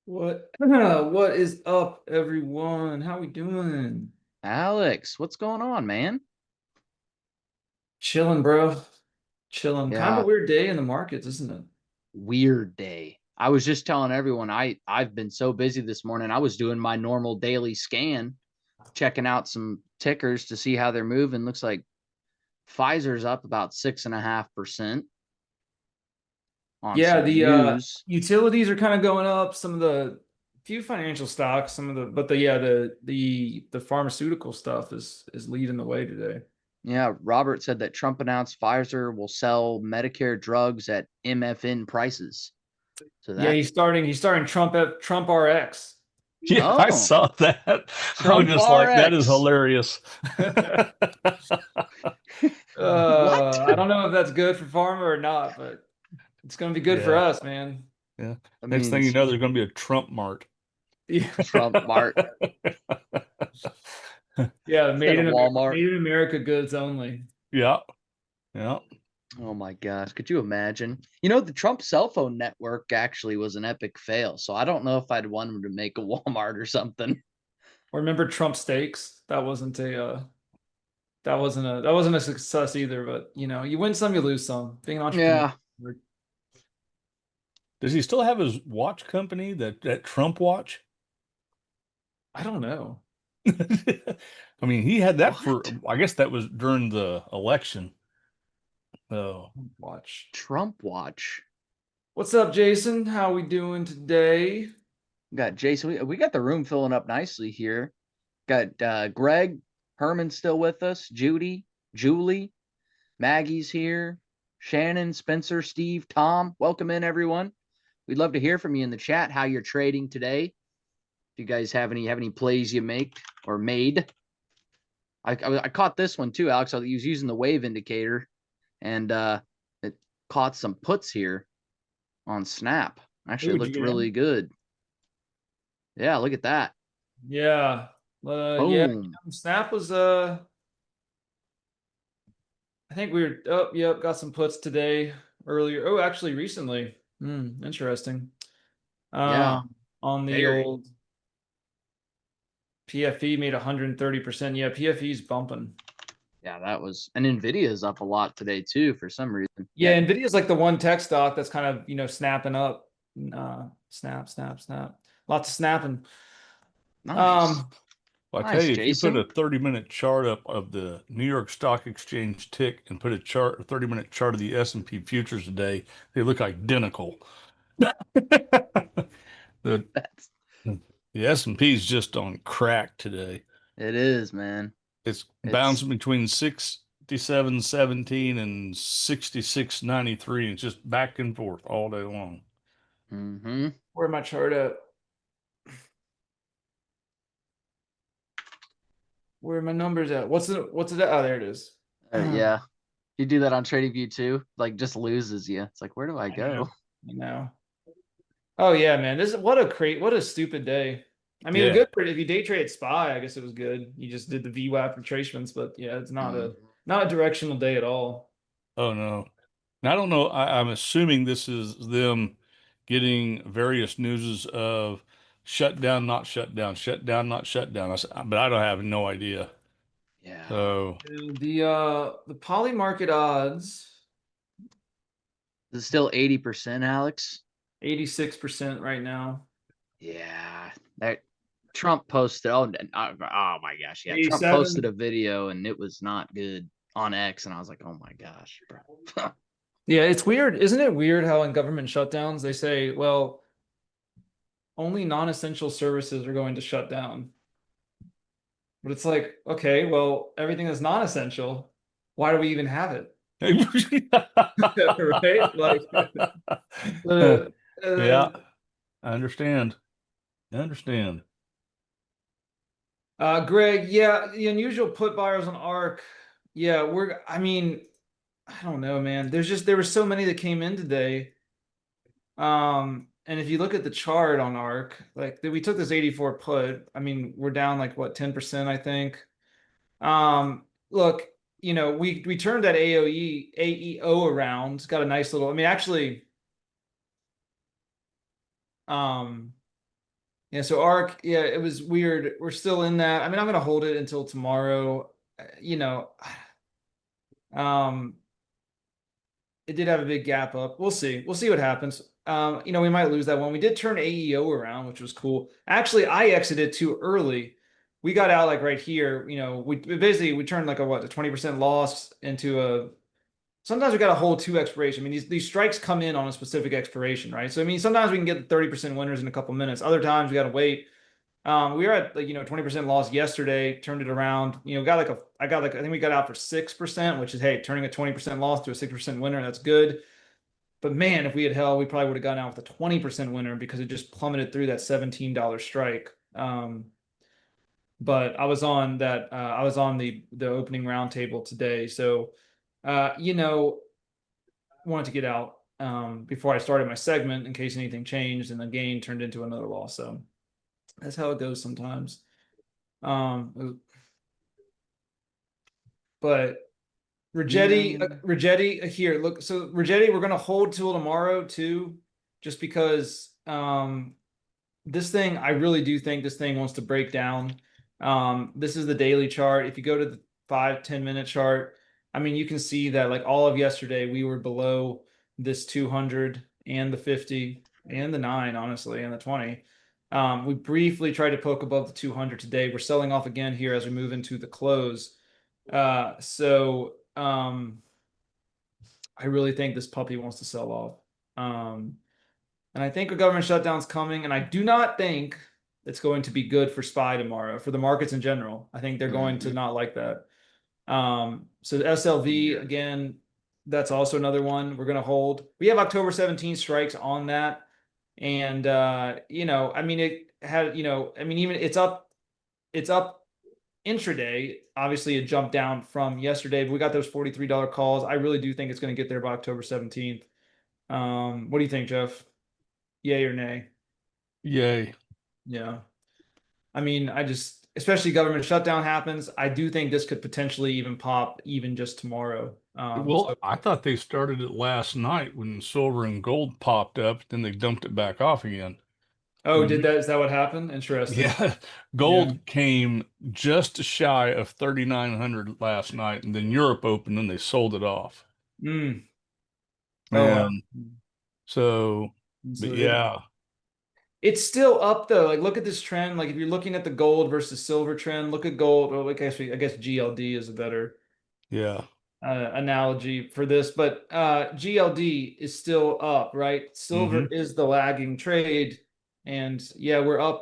What is up, everyone? How we doing? Alex, what's going on, man? Chilling, bro. Chilling. Kind of a Yeah, weird day in the markets, isn't it? weird day. I was just telling everyone I've been so busy this morning. I was doing my normal daily scan, checking out some tickers to see how they're moving. Looks like Pfizer's up about 6.5% on Yeah, some the news. utilities are kind of going up. Some of the few financial stocks, some of the but the yeah, the pharmaceutical stuff is leading the way today. Yeah, Robert said that Trump announced Pfizer will sell Medicare drugs at MFN prices. So Yeah, that, he's starting Trump RX. Yeah, I oh, saw that. I was Trump just like, that is RX. hilarious. What? I don't know if that's good for pharma or not, but it's gonna be good for Yeah, us, man. yeah. I Next mean, thing you know, there's going to be a Trump mart. Trump Mart Yeah, instead of Walmart. Made in America goods only. Yeah, yeah. Oh my gosh, could you imagine? The Trump cell phone network actually was an epic fail. So I don't know if I'd want him to make a Walmart or something. Or remember Trump steaks? That wasn't a success either, but you win some, you lose some. Being an entrepreneur. Yeah. Does he still have his watch company, that Trump watch? I don't know. I mean, he had that for, What? I guess that was during the election. Oh, Watch. Trump watch. What's up, Jason? How we doing today? We got Jason. We got the room filling up nicely here. Got Greg, Herman still with us, Judy, Julie, Maggie's here, Shannon, Spencer, Steve, Tom. Welcome in, everyone. We'd love to hear from you in the chat how you're trading today. If you guys have any plays you make or made. I caught this one too, Alex. I was using the wave indicator, and it caught some puts here on Snap. Who Actually, would you looked get in? really good. Yeah, look at that. Yeah. Yeah. Boom. Snap was I think we were yep, got some puts today earlier. Oh, actually recently. Interesting. Yeah, On the very. old PFE made 130%. Yeah, PFE's bumping. Yeah, that was. And Nvidia's up a lot today too for some reason. Yeah, Yeah, Nvidia's like the one tech stock that's kind of, snapping up. Snap. Lots of snapping. nice, Um, well, I tell nice, you, if you put Jason. a 30-minute chart up of the New York Stock Exchange tick and put a 30-minute chart of the S&P futures today, they look identical. The That's the S&P is just on crack today. it is, man. It's It's bouncing between 67.17 and 66.93, and it's just back and forth all day long. mm-hmm. where my chart at? Where are my numbers at? What's it at? Oh, there it is. I Yeah. You do that on TradingView too, like just loses you. It's like, where do I know. go? I know. Oh yeah, man. What a stupid day. I mean, Yeah. good for if you day trade SPY, I guess it was good. You just did the VWAP retracements, but yeah, it's Mm. not a directional day at all. Oh no. Now, I don't know. I'm assuming this is them getting various newses of shutdown, not shutdown, shutdown, not shutdown. But I don't have no idea. Yeah. So The Polymarket odds, Is it still 80%, Alex? 86% right now. Yeah. That Trump posted. Oh my gosh. Yeah. Trump posted 87. a video and it was not good on X. And I was like, oh my gosh, bro. Yeah, it's weird. Isn't it weird how in government shutdowns they say, well, only non-essential services are going to shut down. But it's like, okay, well, everything that's non-essential, why do we even have it? Right? Like, uh, uh, yeah, I understand. I understand. Greg, yeah, the unusual put buyers on ARC. Yeah, I mean, I don't know, man. There were so many that came in today. And if you look at the chart on ARC, like we took this 84 put, I mean, we're down like what, 10%, I think. Look, we turned that AEO around. It's got a nice little, I mean, actually, um, Yeah, so ARC, yeah, it was weird. We're still in that. I mean, I'm gonna hold it until tomorrow. You know, um, it did have a big gap up. We'll see. We'll see what happens. You know, we might lose that one. We did turn AEO around, which was cool. Actually, I exited too early. We got out like right here. You know, we turned like a 20% loss into a. Sometimes we got to hold two expiration. I mean, these strikes come in on a specific expiration, right? So I mean, sometimes we can get 30% winners in a couple minutes. Other times we got to wait. We were at like 20% loss yesterday, turned it around. I think we got out for 6%, which is hey, turning a 20% loss to a 6% winner, that's good. But man, if we had held, we probably would have gone out with a 20% winner because it just plummeted through that $17 strike. But I was on that. I was on the opening round table today, so wanted to get out before I started my segment in case anything changed and the gain turned into another loss. So that's how it goes sometimes. But Rigetti here. Look, so Rigetti, we're gonna hold till tomorrow too, just because this thing, I really do think this thing wants to break down. This is the daily chart. If you go to the 5-10 minute chart, I mean, you can see that like all of yesterday we were below this 200 and the 50 and the 9, honestly, and the 20. We briefly tried to poke above the 200 today. We're selling off again here as we move into the close. I really think this puppy wants to sell off. And I think a government shutdown's coming, and I do not think it's going to be good for SPY tomorrow, for the markets in general. I think they're going to not like that. So the SLV, again, that's also another one we're going to hold. We have October 17 strikes on that. And, I mean, even it's up intraday. Obviously, it jumped down from yesterday, but we got those $43 calls. I really do think it's going to get there by October 17th. What do you think, Geof? Yay or nay? Yay. Yeah. I mean, especially government shutdown happens. I do think this could potentially even pop even just tomorrow. Well, I thought they started it last night when silver and gold popped up, then they dumped it back off again. Oh, is that what happened? Interesting. Yeah, gold came just shy of 3,900 last night, and then Europe opened and they sold it off. Mm. Oh, wow. And so, but So yeah, it's still up though. Like, look at this trend. Like, if you're looking at the gold versus silver trend, look at gold. Or like, I guess GLD is a better yeah. analogy for this, but GLD is still up, right? Silver Hmm. is the lagging trade, and yeah,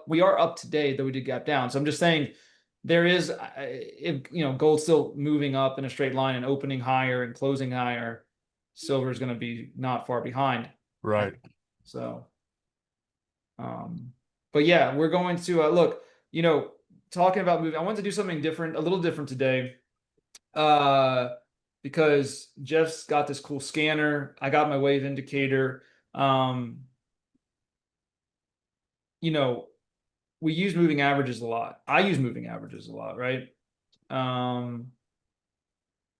we are up today, though we did gap down. So I'm just saying there is, if gold's still moving up in a straight line and opening higher and closing higher, silver is going to be not far behind. Right. So, but yeah, we're going to look. Talking about moving, I want to do something different, a little different today. Because Jeff's got this cool scanner. I got my wave indicator. We use moving averages a lot. I use moving averages a lot, right?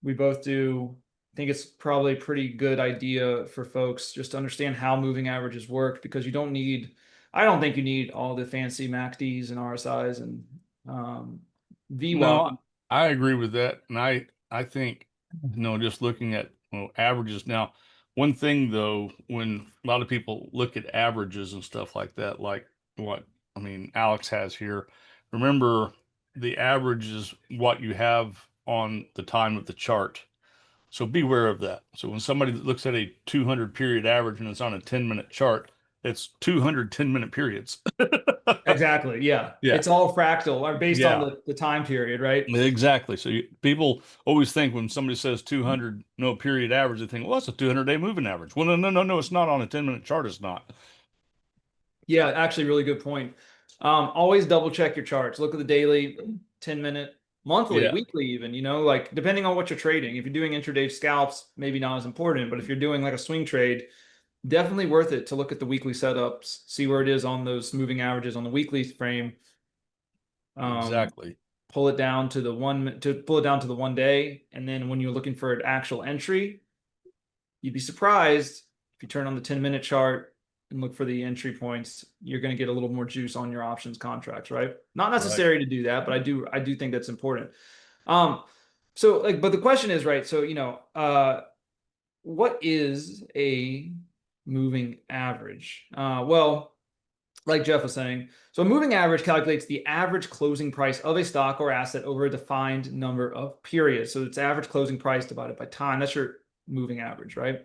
We both do. I think it's probably a pretty good idea for folks just to understand how moving averages work because I don't think you need all the fancy MACDs and RSIs and VWAP. No, I agree with that. And I think, just looking at averages now, one thing though, when a lot of people look at averages and stuff like that, like Alex has here, remember the average is what you have on the time of the chart. So beware of that. So when somebody looks at a 200 period average and it's on a 10-minute chart, it's 200 10-minute periods. Exactly. Yeah. Yeah. It's all fractal or based on Yeah. the time period, right? Exactly. So people always think when somebody says 200 no period average, they think, well, that's a 200-day moving average. Well, no, it's not on a 10-minute chart. It's not. Yeah, actually, really good point. Always double check your charts. Look at the daily, 10-minute, monthly, Yeah, weekly, even, like depending on what you're trading. If you're doing intraday scalps, maybe not as important, but if you're doing like a swing trade, definitely worth it to look at the weekly setups, see where it is on those moving averages on the weekly frame. exactly. Pull it down to the 1 day. And then when you're looking for an actual entry, you'd be surprised if you turn on the 10-minute chart and look for the entry points, you're going to get a little more juice on your options contracts, right? Not necessary to do that, but I do think that's important. So like, but the question is, right? So, what is a moving average? Well, like Geof was saying, so a moving average calculates the average closing price of a stock or asset over a defined number of periods. So it's average closing price divided by time. That's your moving average, right?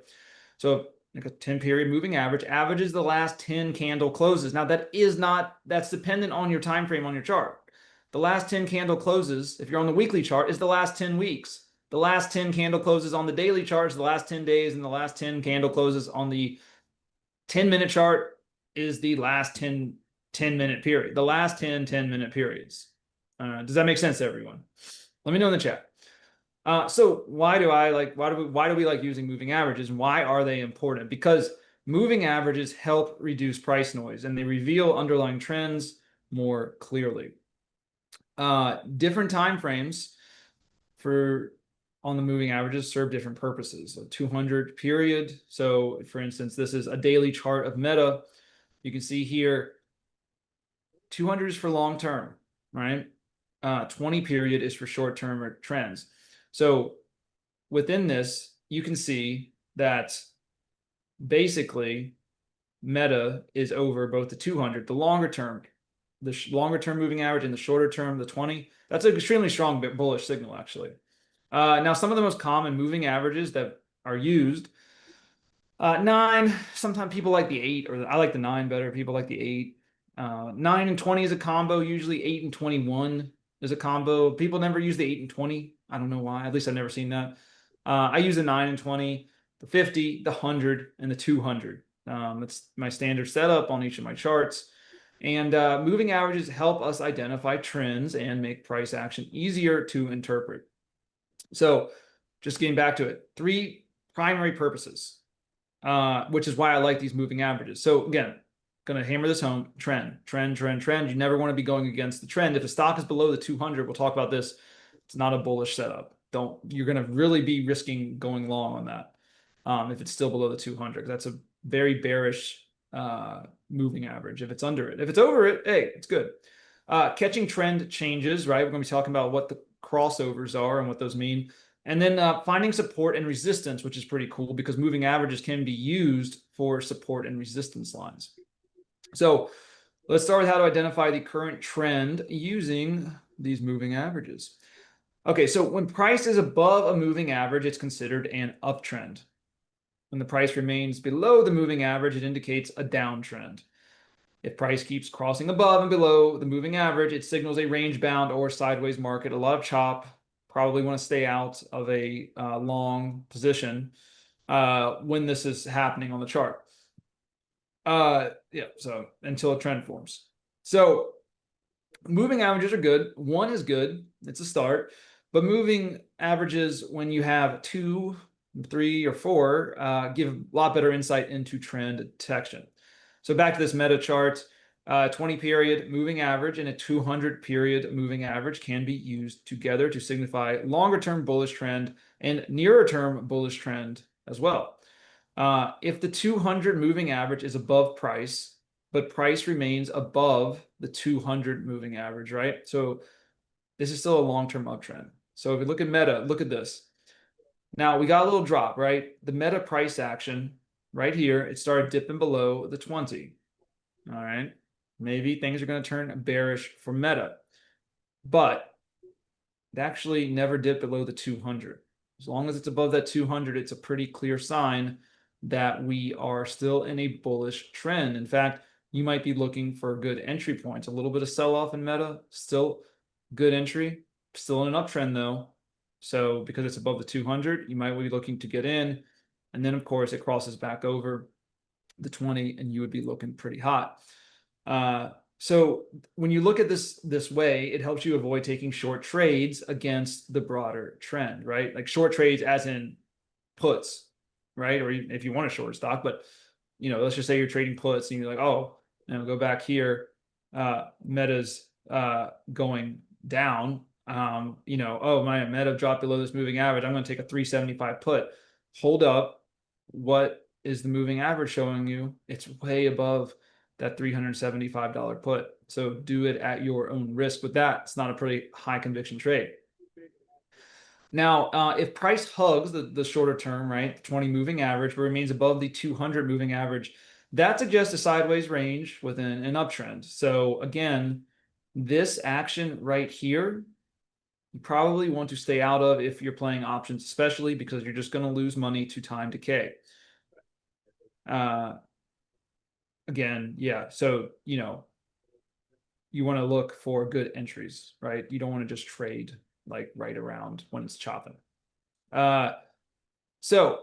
So like a 10 period moving average averages the last 10 candle closes. Now that's dependent on your time frame on your chart. The last 10 candle closes, if you're on the weekly chart, is the last 10 weeks. The last 10 candle closes on the daily chart is the last 10 days, and the last 10 candle closes on the 10-minute chart is the last 10-minute period. The last 10-minute periods. Does that make sense to everyone? Let me know in the chat. So why do we like using moving averages, and why are they important? Because moving averages help reduce price noise, and they reveal underlying trends more clearly. Different time frames on the moving averages serve different purposes. So 200 period. So for instance, this is a daily chart of Meta. You can see here 200 is for long term, right? 20 period is for short term or trends. So within this, you can see that basically Meta is over both the 200, the longer term moving average, and the shorter term, the 20. That's an extremely strong bullish signal, actually. Now, some of the most common moving averages that are used, 9. Sometimes people like the 8, or I like the 9 better. People like the 8. 9 and 20 is a combo. Usually 8 and 21 is a combo. People never use the 8 and 20. I don't know why. At least I've never seen that. I use the 9 and 20, the 50, the 100, and the 200. That's my standard setup on each of my charts. And moving averages help us identify trends and make price action easier to interpret. So just getting back to it, 3 primary purposes, which is why I like these moving averages. So again, going to hammer this home, trend. You never want to be going against the trend. If a stock is below the 200, we'll talk about this. It's not a bullish setup. You're going to really be risking going long on that if it's still below the 200. That's a very bearish moving average if it's under it. If it's over it, hey, it's good. Catching trend changes, right? We're going to be talking about what the crossovers are and what those mean. And then finding support and resistance, which is pretty cool because moving averages can be used for support and resistance lines. So let's start with how to identify the current trend using these moving averages. Okay, so when price is above a moving average, it's considered an uptrend. When the price remains below the moving average, it indicates a downtrend. If price keeps crossing above and below the moving average, it signals a range-bound or sideways market. A lot of chop. Probably want to stay out of a long position when this is happening on the chart. Yeah, so until a trend forms. So moving averages are good. 1 is good. It's a start. But moving averages, when you have 2, 3, or 4, give a lot better insight into trend detection. So back to this Meta chart, 20 period moving average and a 200 period moving average can be used together to signify longer term bullish trend and nearer term bullish trend as well. If the 200 moving average is above price, but price remains above the 200 moving average, right? So this is still a long-term uptrend. So if we look at Meta, look at this. Now we got a little drop, right? The Meta price action right here, it started dipping below the 20. All right. Maybe things are going to turn bearish for Meta, but it actually never dipped below the 200. As long as it's above that 200, it's a pretty clear sign that we are still in a bullish trend. In fact, you might be looking for good entry points. A little bit of sell-off in Meta, still good entry, still in an uptrend though. So because it's above the 200, you might be looking to get in. And then of course it crosses back over the 20 and you would be looking pretty hot. So when you look at this way, it helps you avoid taking short trades against the broader trend, right? Like short trades as in puts, right? Or if you want to short stock, but let's just say you're trading puts and you're like, oh, go back here, Meta's going down. Oh, my Meta dropped below this moving average. I'm going to take a 375 put. Hold up. What is the moving average showing you it's way above that $375 put. So do it at your own risk with that. It's not a pretty high conviction trade. Now, if price hugs the shorter term, right, the 20 moving average, but remains above the 200 moving average, that suggests a sideways range within an uptrend. So again, this action right here, you probably want to stay out of if you're playing options, especially because you're just going to lose money to time decay. Again, yeah. So, you know, you want to look for good entries, right? You don't want to just trade like right around when it's chopping. So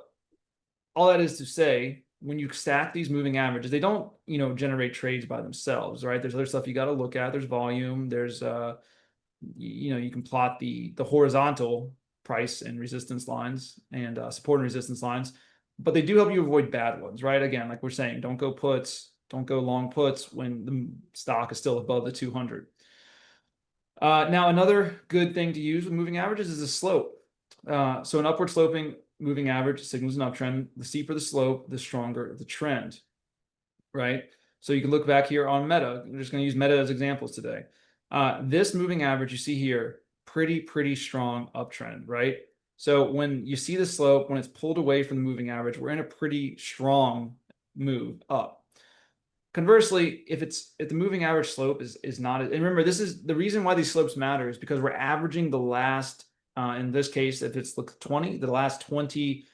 all that is to say, when you stack these moving averages, they don't, you know, generate trades by themselves, right? There's other stuff you got to look at. There's volume. There's, you know, you can plot the horizontal price and resistance lines and support and resistance lines, but they do help you avoid bad ones, right? Again, like we're saying, don't go puts, don't go long puts when the stock is still above the 200. Now, another good thing to use with moving averages is the slope. So an upward sloping moving average signals an uptrend. The steeper the slope, the stronger the trend, right? So you can look back here on Meta. We're just going to use Meta as examples today. This moving average you see here, pretty strong uptrend, right? So when you see the slope, when it's pulled away from the moving average, we're in a pretty strong move up. Conversely, if the moving average slope is not, and remember, this is the reason why these slopes matter is because we're averaging the last, in this case, if it's the last 20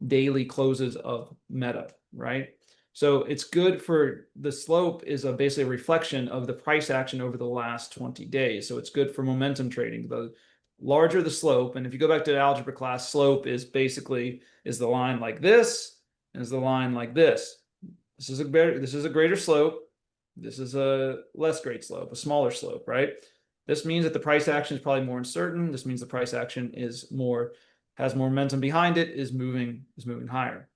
daily closes of Meta, right? So it's good for the slope is basically a reflection of the price action over the last 20 days. So it's good for momentum trading. The larger the slope, and if you go back to the algebra class, slope is basically is the line like this, and is the line like this. This is a greater slope. This is a less great slope, a smaller slope, right? This means that the price action is probably more uncertain. This means the price action has more momentum behind it, is moving higher.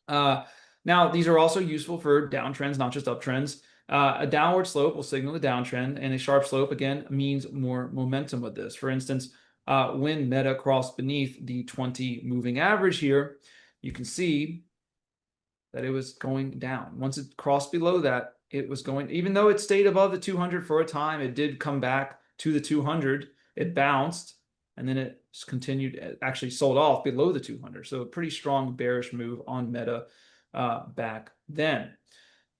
Now, these are also useful for downtrends, not just uptrends. A downward slope will signal the downtrend, and a sharp slope, again, means more momentum with this. For instance, when Meta crossed beneath the 20 moving average here, you can see that it was going down. Once it crossed below that, it was going, even though it stayed above the 200 for a time, it did come back to the 200. It bounced, and then it continued, it actually sold off below the 200. So a pretty strong bearish move on Meta back then.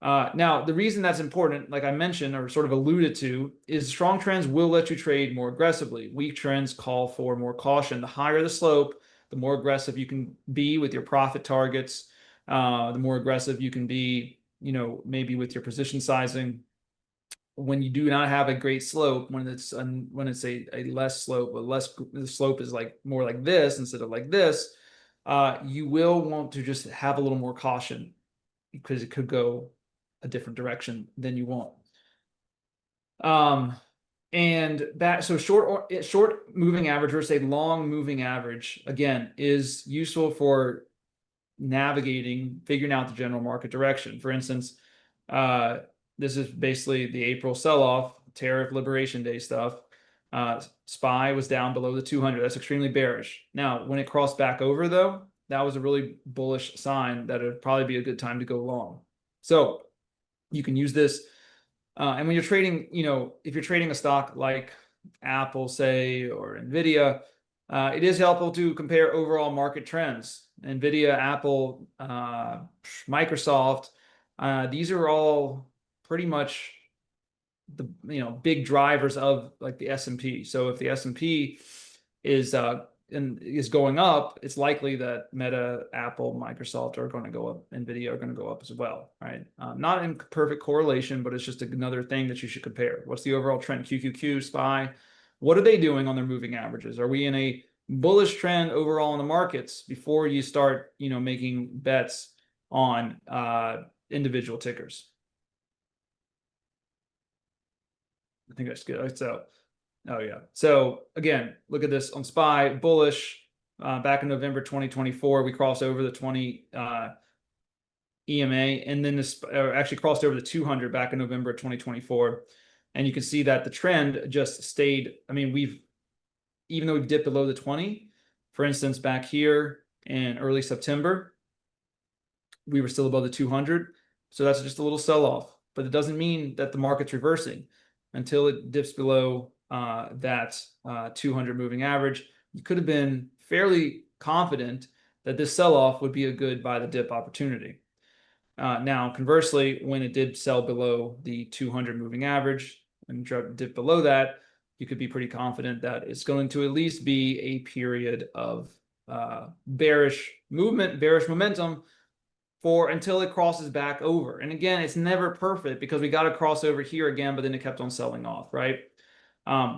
Now, the reason that's important, like I mentioned or sort of alluded to, is strong trends will let you trade more aggressively. Weak trends call for more caution. The higher the slope, the more aggressive you can be with your profit targets. The more aggressive you can be, you know, maybe with your position sizing. When you do not have a great slope, when it's a less slope, the slope is like more like this instead of like this, you will want to just have a little more caution because it could go a different direction than you want. And that, so short moving average versus a long moving average, again, is useful for navigating, figuring out the general market direction. For instance, this is basically the April sell-off, tariff liberation day stuff. SPY was down below the 200. That's extremely bearish. Now, when it crossed back over, though, that was a really bullish sign that it'd probably be a good time to go long. So you can use this. And when you're trading, you know, if you're trading a stock like Apple, say, or Nvidia, it is helpful to compare overall market trends. Nvidia, Apple, Microsoft, these are all pretty much the big drivers of like the S&P. So if the S&P is going up, it's likely that Meta, Apple, Microsoft are going to go up, Nvidia are going to go up as well, right? Not in perfect correlation, but it's just another thing that you should compare. What's the overall trend? QQQ, SPY, what are they doing on their moving averages? Are we in a bullish trend overall in the markets before you start, making bets on individual tickers? I think that's good. So, oh yeah. So again, look at this on SPY, bullish. Back in November 2024, we crossed over the 20 EMA, and then this actually crossed over the 200 back in November 2024. And you can see that the trend just stayed. I mean, even though we've dipped below the 20, for instance, back here in early September, we were still above the 200. So that's just a little sell off, but it doesn't mean that the market's reversing until it dips below that 200 moving average. You could have been fairly confident that this sell off would be a good buy the dip opportunity. Now, conversely, when it did sell below the 200 moving average and dip below that, you could be pretty confident that it's going to at least be a period of bearish movement, bearish momentum for until it crosses back over. And again, it's never perfect because we got to cross over here again, but then it kept on selling off, right?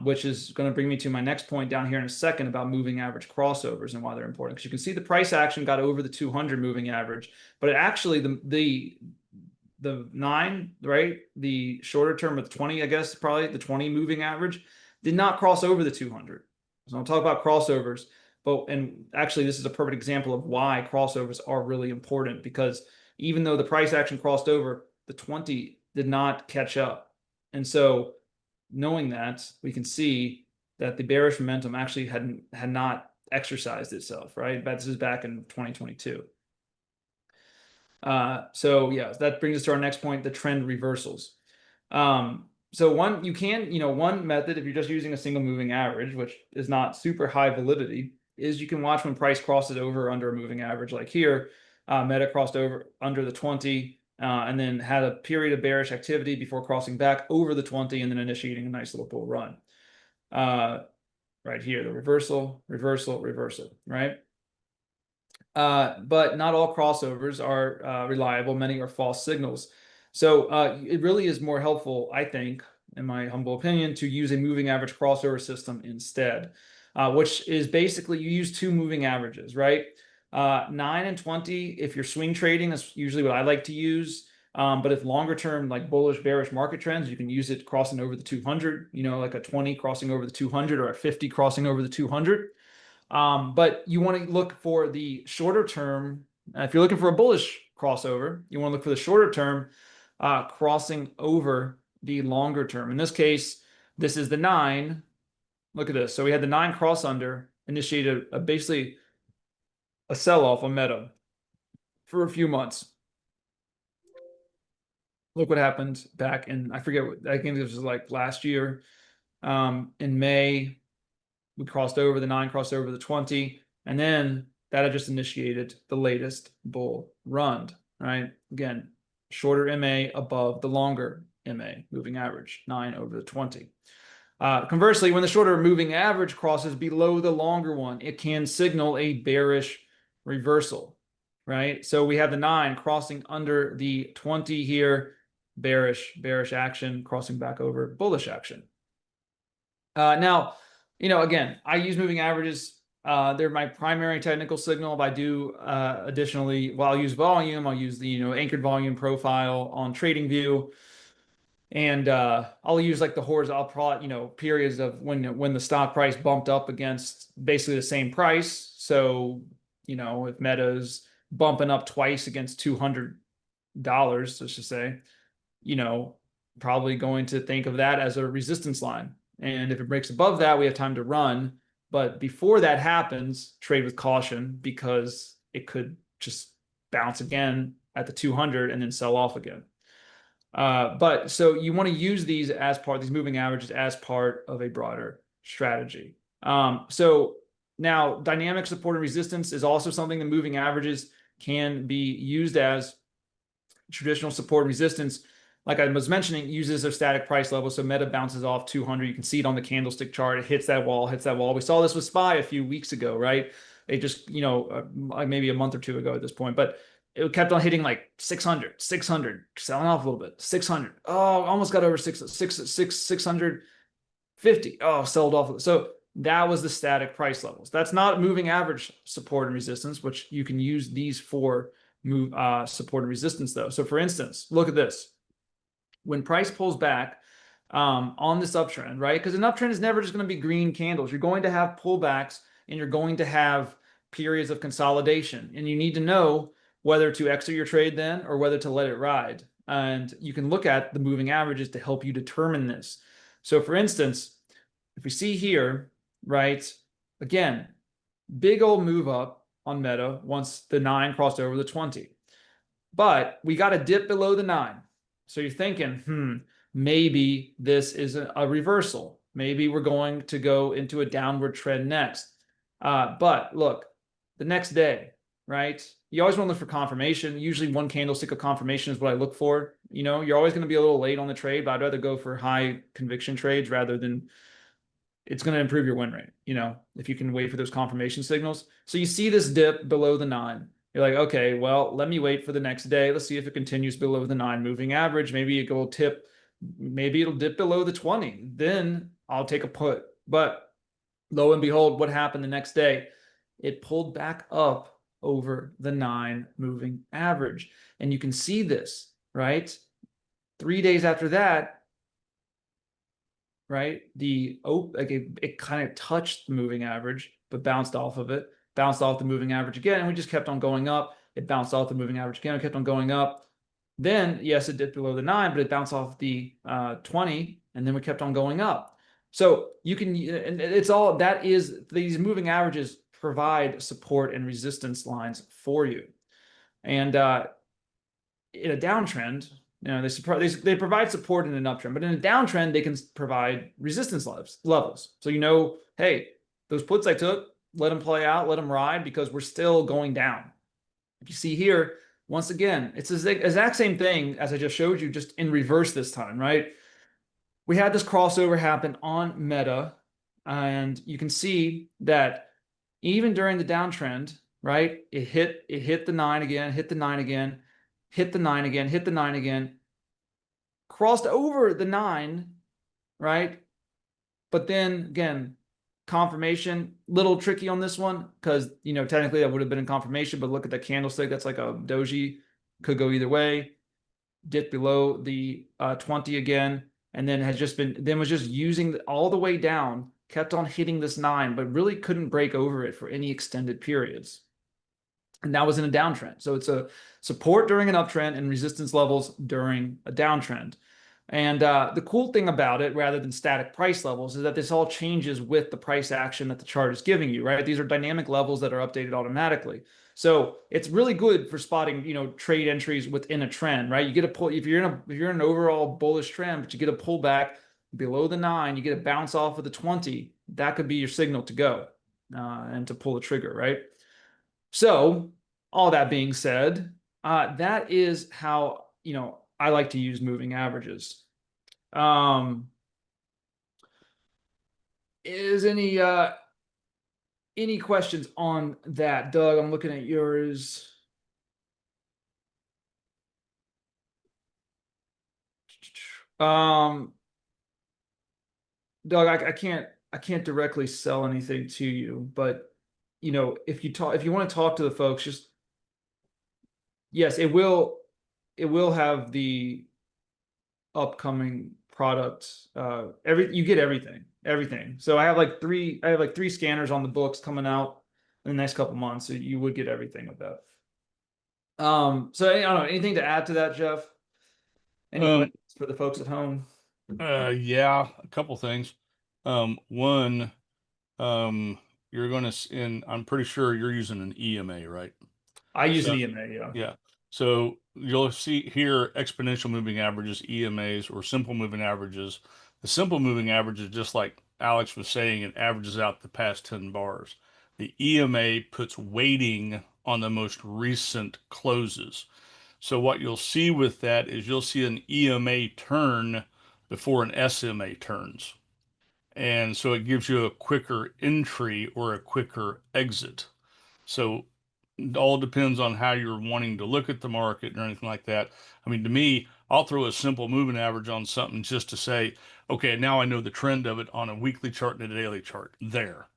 Which is going to bring me to my next point down here in a second about moving average crossovers and why they're important. Because you can see the price action got over the 200 moving average, but it actually the 9, right? The shorter term of 20, I guess, probably the 20 moving average did not cross over the 200. So I'll talk about crossovers. And actually, this is a perfect example of why crossovers are really important, because even though the price action crossed over, the 20 did not catch up. And so knowing that, we can see that the bearish momentum actually had not exercised itself, right? This is back in 2022. So yeah, that brings us to our next point, the trend reversals. So one method, if you're just using a single moving average, which is not super high validity, is you can watch when price crosses over or under a moving average, like here. Meta crossed over under the 20 and then had a period of bearish activity before crossing back over the 20 and then initiating a nice little bull run. Right here, the reversal, reversal, reversal, right? But not all crossovers are reliable. Many are false signals. So it really is more helpful, I think, in my humble opinion, to use a moving average crossover system instead, which is basically you use 2 moving averages, right? 9 and 20, if you're swing trading, that's usually what I like to use. But if longer term, like bullish, bearish market trends, you can use it crossing over the 200, like a 20 crossing over the 200 or a 50 crossing over the 200. But you want to look for the shorter term. If you're looking for a bullish crossover, you want to look for the shorter term crossing over the longer term. In this case, this is the 9. Look at this. So we had the 9 cross under, initiated basically a sell-off on Meta for a few months. Look what happened back in, I forget what, I think this was like last year. In May, we crossed over the 9, crossed over the 20, and then that had just initiated the latest bull run, right? Again, shorter MA above the longer MA, moving average, 9 over the 20. Conversely, when the shorter moving average crosses below the longer one, it can signal a bearish reversal, right? So we have the 9 crossing under the 20 here, bearish action, crossing back over bullish action. Now, again, I use moving averages. They're my primary technical signal. But I do additionally, I'll use volume. I'll use the anchored volume profile on TradingView, and I'll use like the horizontal periods of when the stock price bumped up against basically the same price. So if Meta's bumping up twice against $200, let's just say, probably going to think of that as a resistance line. And if it breaks above that, we have time to run. But before that happens, trade with caution, because it could just bounce again at the 200 and then sell off again. But so you want to use these moving averages as part of a broader strategy. So now dynamic support and resistance is also something that moving averages can be used as. Traditional support and resistance, like I was mentioning, uses a static price level. So Meta bounces off 200. You can see it on the candlestick chart. It hits that wall, We saw this with SPY a few weeks ago, right? It just, maybe a month or two ago at this point, but it kept on hitting like 600, selling off a little bit, 600. Oh, almost got over 650. Oh, sold off. So that was the static price levels. That's not moving average support and resistance, which you can use these for support and resistance though. So for instance, look at this. When price pulls back on this uptrend, right? Because an uptrend is never just going to be green candles. You're going to have pullbacks and you're going to have periods of consolidation, and you need to know whether to exit your trade then or whether to let it ride. And you can look at the moving averages to help you determine this. So for instance, if we see here, right, again, big old move up on Meta once the 9 crossed over the 20. but we got a dip below the 9. So you're thinking, maybe this is a reversal. Maybe we're going to go into a downward trend next. But look, the next day, right? You always want to look for confirmation. Usually one candlestick of confirmation is what I look for. You know, you're always going to be a little late on the trade, but I'd rather go for high conviction trades rather than it's going to improve your win rate, you know, if you can wait for those confirmation signals. So you see this dip below the 9. You're like, okay, well, let me wait for the next day. Let's see if it continues below the 9 moving average. Maybe it will tip, maybe it'll dip below the 20. Then I'll take a put. But lo and behold, what happened the next day? It pulled back up over the 9 moving average. And you can see this, right? 3 days after that, right? It kind of touched the moving average, but bounced off of it, bounced off the moving average again, and we just kept on going up. It bounced off the moving average again, it kept on going up. Then, yes, it dipped below the 9, but it bounced off the 20, and then we kept on going up. So you can, and it's all that is these moving averages provide support and resistance lines for you. And in a downtrend, you know, they provide support in an uptrend, but in a downtrend, they can provide resistance levels. So you know, hey, those puts I took, let them play out, let them ride, because we're still going down. If you see here, once again, it's the exact same thing as I just showed you, just in reverse this time, right? We had this crossover happen on Meta, and you can see that even during the downtrend, right? It hit the 9 again, hit the 9 again, hit the 9 again, hit the 9 again, crossed over the 9, right? But then again, confirmation, little tricky on this one because, you know, technically that would have been in confirmation, but look at the candlestick. That's like a doji, could go either way. Dip below the 20 again, and then was just using all the way down, kept on hitting this 9, but really couldn't break over it for any extended periods. And that was in a downtrend. So it's a support during an uptrend and resistance levels during a downtrend. And the cool thing about it, rather than static price levels, is that this all changes with the price action that the chart is giving you, right? These are dynamic levels that are updated automatically. So it's really good for spotting, you know, trade entries within a trend, right? You get a pull if you're in an overall bullish trend, but you get a pullback below the 9, you get a bounce off of the 20. That could be your signal to go and to pull the trigger, right? So all that being said, that is how, you know, I like to use moving averages. Is any questions on that, Doug? I'm looking at yours. Doug, I can't directly sell anything to you, but you know, if you want to talk to the folks, just yes, it will have the upcoming products. You get everything. So I have like three scanners on the books coming out in the next couple months. So you would get everything with that. So I don't know, anything to add to that, Geof? Any questions for the folks at home? Yeah, a couple things. One, you're going to, and I'm pretty sure you're using an EMA, right? I use an So, EMA, yeah. yeah. So you'll see here exponential moving averages, EMAs, or simple moving averages. The simple moving average is just like Alex was saying, it averages out the past 10 bars. The EMA puts weighting on the most recent closes. So what you'll see with that is you'll see an EMA turn before an SMA turns. And so it gives you a quicker entry or a quicker exit. So it all depends on how you're wanting to look at the market or anything like that. I mean, to me, I'll throw a simple moving average on something just to say, okay, now I know the trend of it on a weekly chart and a daily chart there.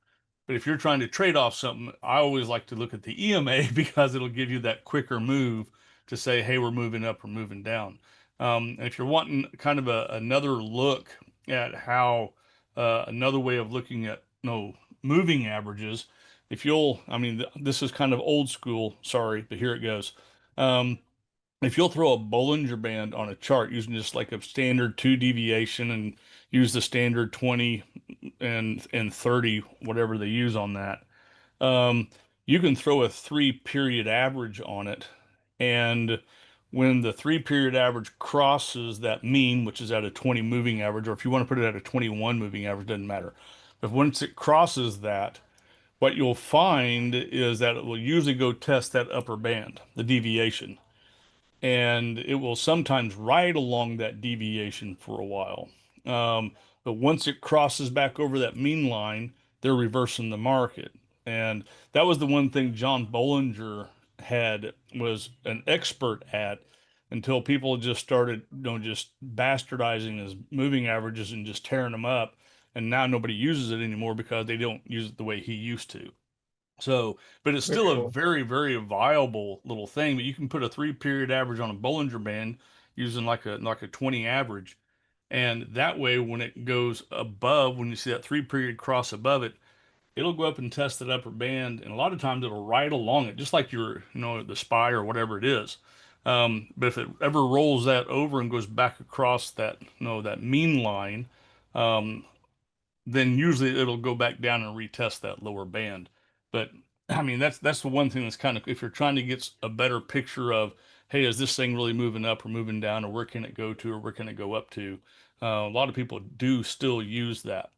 But if you're trying to trade off something, I always like to look at the EMA because it'll give you that quicker move to say, hey, we're moving up or moving down. And if you're wanting kind of another look at how another way of looking at moving averages, if you'll, I mean, this is kind of old school, sorry, but here it goes. Um, if you'll throw a Bollinger-band on a chart using just like a standard 2 deviation and use the standard 20 and 30, whatever they use on that, um, you can throw a 3 period average on it, and when the 3-period average crosses that mean, which is at a 20 moving average, or if you want to put it at a 21 moving average, doesn't matter. But once it crosses that, what you'll find is that it will usually go test that upper band, the deviation, and it will sometimes ride along that deviation for a while. But once it crosses back over that mean line, they're reversing the market. And that was the one thing John Bollinger had was an expert at until people just started, just bastardizing his moving averages and just tearing them up. And now nobody uses it anymore because they don't use it the way he used to. So, but it's Very still a cool. very, very viable little thing. But you can put a 3-period average on a Bollinger-band using like a 20 average, and that way, when it goes above, when you see that 3-period cross above it, it'll go up and test that upper band, and a lot of times it'll ride along it, just like the SPY or whatever it is. But if it ever rolls that over and goes back across that, that mean line, um, then usually it'll go back down and retest that lower band. But I mean, that's the one thing that's kind of, if you're trying to get a better picture of, hey, is this thing really moving up or moving down, or where can it go to, or where can it go up to? A lot of people do still use that,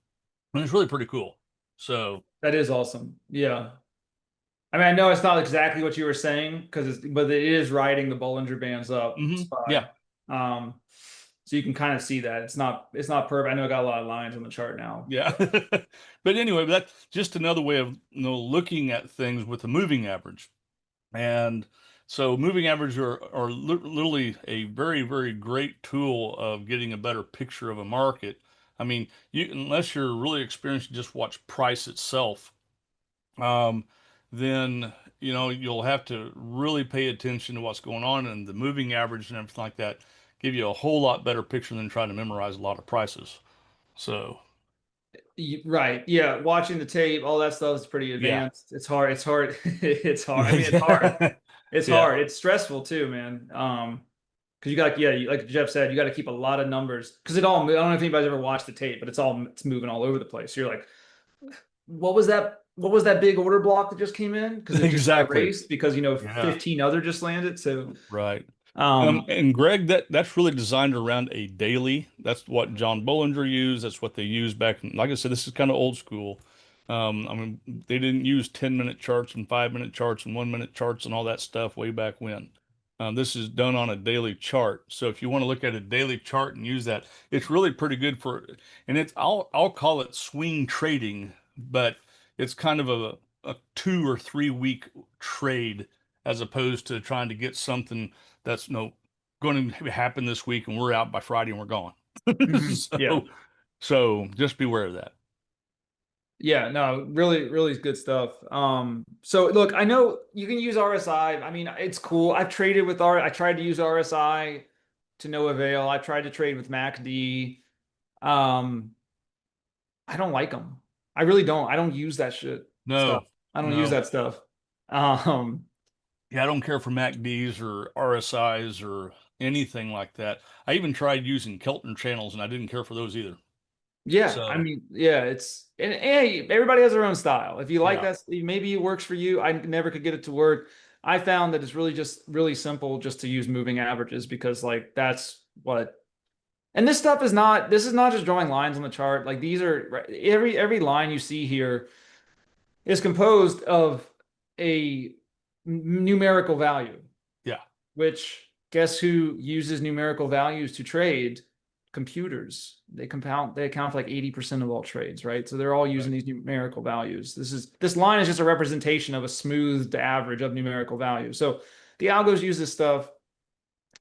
and it's really pretty cool. So, That is awesome. Yeah. I mean, I know it's not exactly what you were saying but it is riding the Bollinger Bands up yeah, SPY. So you can kind of see that it's not perfect. I know I got a lot of lines on the chart now. yeah. But anyway, that's just another way of looking at things with a moving average. And so moving averages are literally a very, very great tool of getting a better picture of a market. I mean, unless you're really experienced, just watch price itself, um, then you'll have to really pay attention to what's going on, and the moving average and everything like that give you a whole lot better picture than trying to memorize a lot of prices. So, Right. Yeah. Watching the tape, all that stuff is pretty yeah. advanced. It's hard. It's hard. It's hard. I mean, it's hard. It's Yeah, hard. It's stressful too, man. Because you got, yeah, like Jeff said, you got to keep a lot of numbers because I don't know if anybody's ever watched the tape, but it's moving all over the place. So you're like, what was that? What was that big order block that just came in? Because it just got exactly. erased because Yeah, 15 other just landed. So, right. um, And Greg, that's really designed around a daily. That's what John Bollinger used. That's what they used back. Like I said, this is kind of old school. I mean, they didn't use 10-minute charts and 5-minute charts and 1-minute charts and all that stuff way back when. This is done on a daily chart. So if you want to look at a daily chart and use that, it's really pretty good and I'll call it swing trading, but it's kind of a 2 or 3 week trade as opposed to trying to get something that's going to happen this week and we're out by Friday and we're gone. yeah. So just beware of that. Yeah, no, really, really good stuff. So look, I know you can use RSI. I mean, it's cool. I've traded with I tried to use RSI to no avail. I tried to trade with MACD. Um, I don't like them. I really don't. I don't use that stuff. No, I don't use no. that stuff. Um, Yeah, I don't care for MACDs or RSIs or anything like that. I even tried using Keltner channels and I didn't care for those either. yeah, I So, mean, yeah, and hey, everybody has their own style. If you like yeah. that, maybe it works for you. I never could get it to work. I found that it's really just really simple just to use moving averages because like that's what. And this is not just drawing lines on the chart. Like these are every line you see here is composed of a numerical value, Yeah. which guess who uses numerical values to trade? Computers. They account for like 80% of all trades, right? So they're all using Right. these numerical values. This line is just a representation of a smoothed average of numerical values. So the algos use this stuff.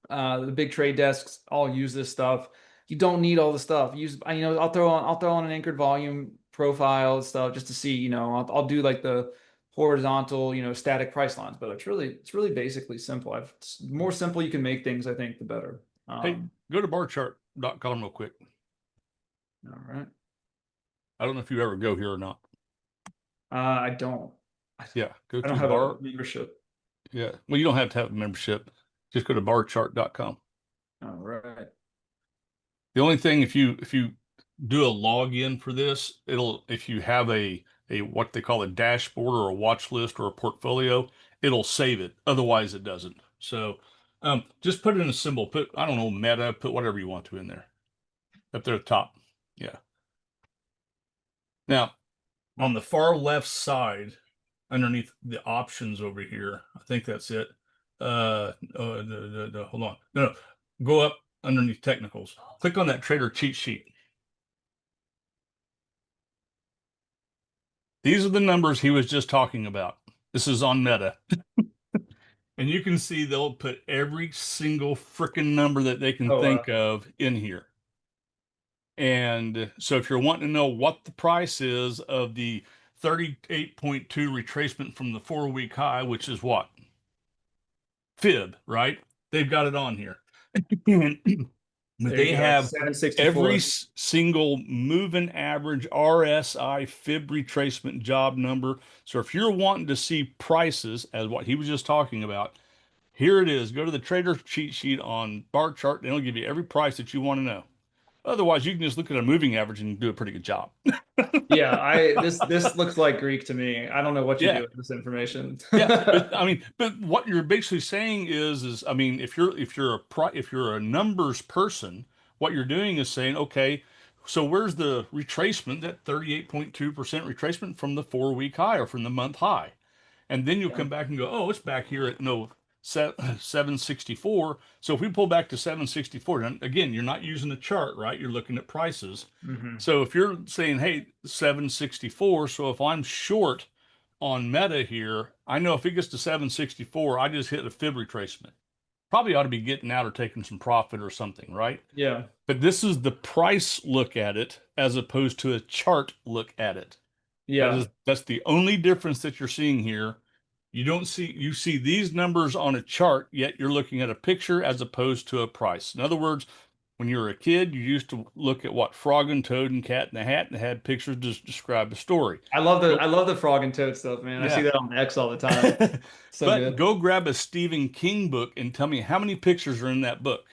The big trade desks all use this stuff. You don't need all the stuff. I'll throw on an anchored volume profile and stuff just to see, I'll do like the horizontal, static price lines, but it's really basically simple. It's more simple you can make things, I think, the better. Hey, go to barchart.com real quick. All right. I don't know if you ever go here or not. I don't. Yeah, go I don't to have a bar. membership. Yeah. Well, you don't have to have a membership. Just go to barchart.com. All right. The only thing, if you do a login for this, if you have a what they call a dashboard or a watch list or a portfolio, it'll save it. Otherwise, it doesn't. So Just put in a symbol. Put, I don't know, meta. Put whatever you want to in there. Up there at the top. Yeah. Now, on the far left side, underneath the options over here, I think that's it. Hold on. No, go up underneath technicals. Click on that trader cheat sheet. These are the numbers he was just talking about. This is on Meta. And you can see they'll put every single freaking number that they can Oh, wow. think of in here. And so if you're wanting to know what the price is of the 38.2 retracement from the 4-week high, which is what? Fib, right? They've got it on here. But There they you go. have every 764. single moving average RSI fib retracement job number. So if you're wanting to see prices, as what he was just talking about, here it is. Go to the trader cheat sheet on bar chart, and it'll give you every price that you want to know. Otherwise, you can just look at a moving average and do a pretty good job. Yeah, this looks like Greek to me. I don't know what you do Yeah. with this information. Yeah, but I mean, but what you're basically saying is I mean, if you're a numbers person, what you're doing is saying, okay, so where's the retracement, that 38.2% retracement from the 4-week high or from the month high? And then you'll Yeah. come back and go, oh, it's back here at 764. So if we pull back to 764, then again, you're not using a chart, right? You're looking at prices. Hmm. So if you're saying, hey, 764, so if I'm short on Meta here, I know if it gets to 764, I just hit a fib retracement. Probably ought to be getting out or taking some profit or something, right? Yeah. But this is the price look at it as opposed to a chart look at it. Yeah. That's the only difference that you're seeing here. You see these numbers on a chart, yet you're looking at a picture as opposed to a price. In other words, when you were a kid, you used to look at what Frog and Toad and Cat in the Hat and had pictures to describe a story. I love the frog and toad stuff, man. I see Yeah. that on X all the time. So But good. go grab a Stephen King book and tell me how many pictures are in that book.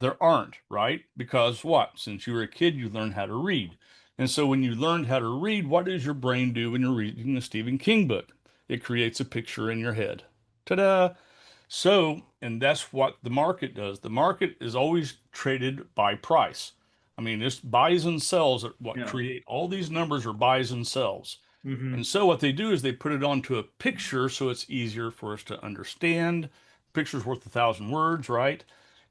There aren't, right? Because what? Since you were a kid, you learned how to read. And so when you learned how to read, what does your brain do when you're reading a Stephen King book? It creates a picture in your head. Ta-da! So, and that's what the market does. The market is always traded by price. I mean, this buys and sells are what Yeah. create all these numbers are buys and sells. Hmm. And so what they do is they put it onto a picture so it's easier for us to understand. Picture's worth 1,000 words, right?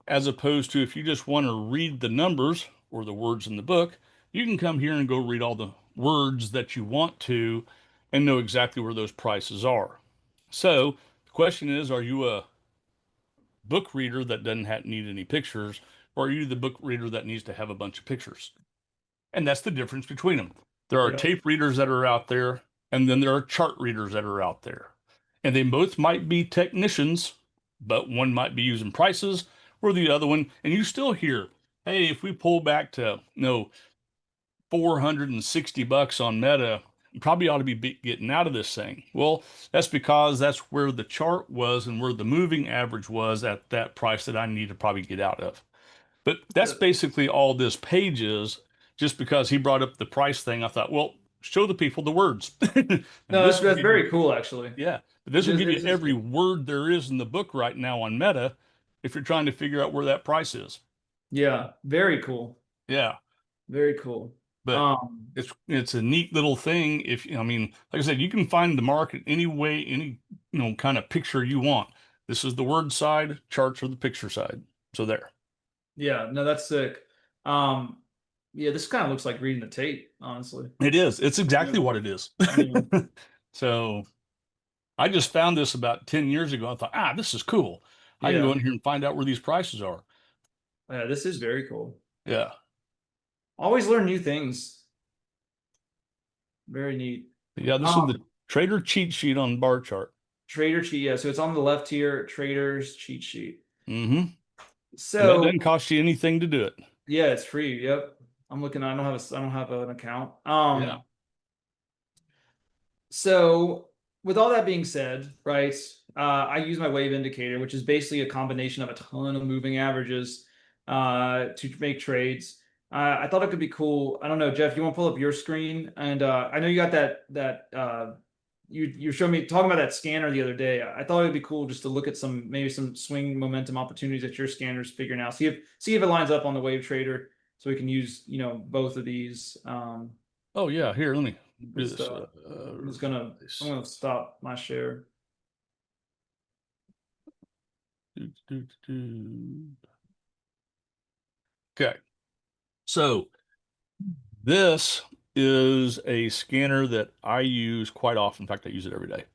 As opposed to if you just want to read the numbers or the words in the book, you can come here and go read all the words that you want to and know exactly where those prices are. So the question is, are you a book reader that doesn't need any pictures, or are you the book reader that needs to have a bunch of pictures? And that's the difference between them. There are Yeah. tape readers that are out there, and then there are chart readers that are out there. And they both might be technicians, but one might be using prices or the other one. And you still hear, hey, if we pull back to, 460 bucks on Meta, you probably ought to be getting out of this thing. Well, that's because that's where the chart was and where the moving average was at that price that I need to probably get out of. But that's basically all this page is. Just because he brought up the price thing, I thought, well, show the people the words. And No, this will that's give you, very cool, actually. yeah, but this will This, give you this is every cool. word there is in the book right now on Meta if you're trying to figure out where that price is. Yeah, very cool. Yeah, Very cool. but it's a neat little thing. If I mean, like I said, you can find the market any way, any kind of picture you want. This is the word side, charts are the picture side. So there. Yeah, no, that's sick. Um, yeah, this kind of looks like reading the tape, honestly. It is. It's Yeah. exactly what it is. Yeah. So I just found this about 10 years ago. I thought, this is cool. I can go Yeah. in here and find out where these prices are. Yeah, this is very cool. Yeah. Always learn new things. Very neat. Yeah, this is the trader cheat sheet on bar chart. Trader cheat, yeah. So it's on the left here, traders cheat sheet. Mm-hmm. And that So doesn't cost you anything to do it. yeah, it's free. Yep. I'm looking. I don't have an account. Yeah. So with all that being said, right? I use my wave indicator, which is basically a combination of a ton of moving averages to make trades. I thought it could be cool. I don't know, Jeff. You want to pull up your screen? And I know you got that you showed me talking about that scanner the other day. I thought it'd be cool just to look at maybe some swing momentum opportunities that your scanner's figuring out. See if it lines up on the wave trader, so we can use both of these. Oh yeah, here, let me Good do this. stuff. I'm gonna stop my share. Okay, so this is a scanner that I use quite often. In fact, I use it every day.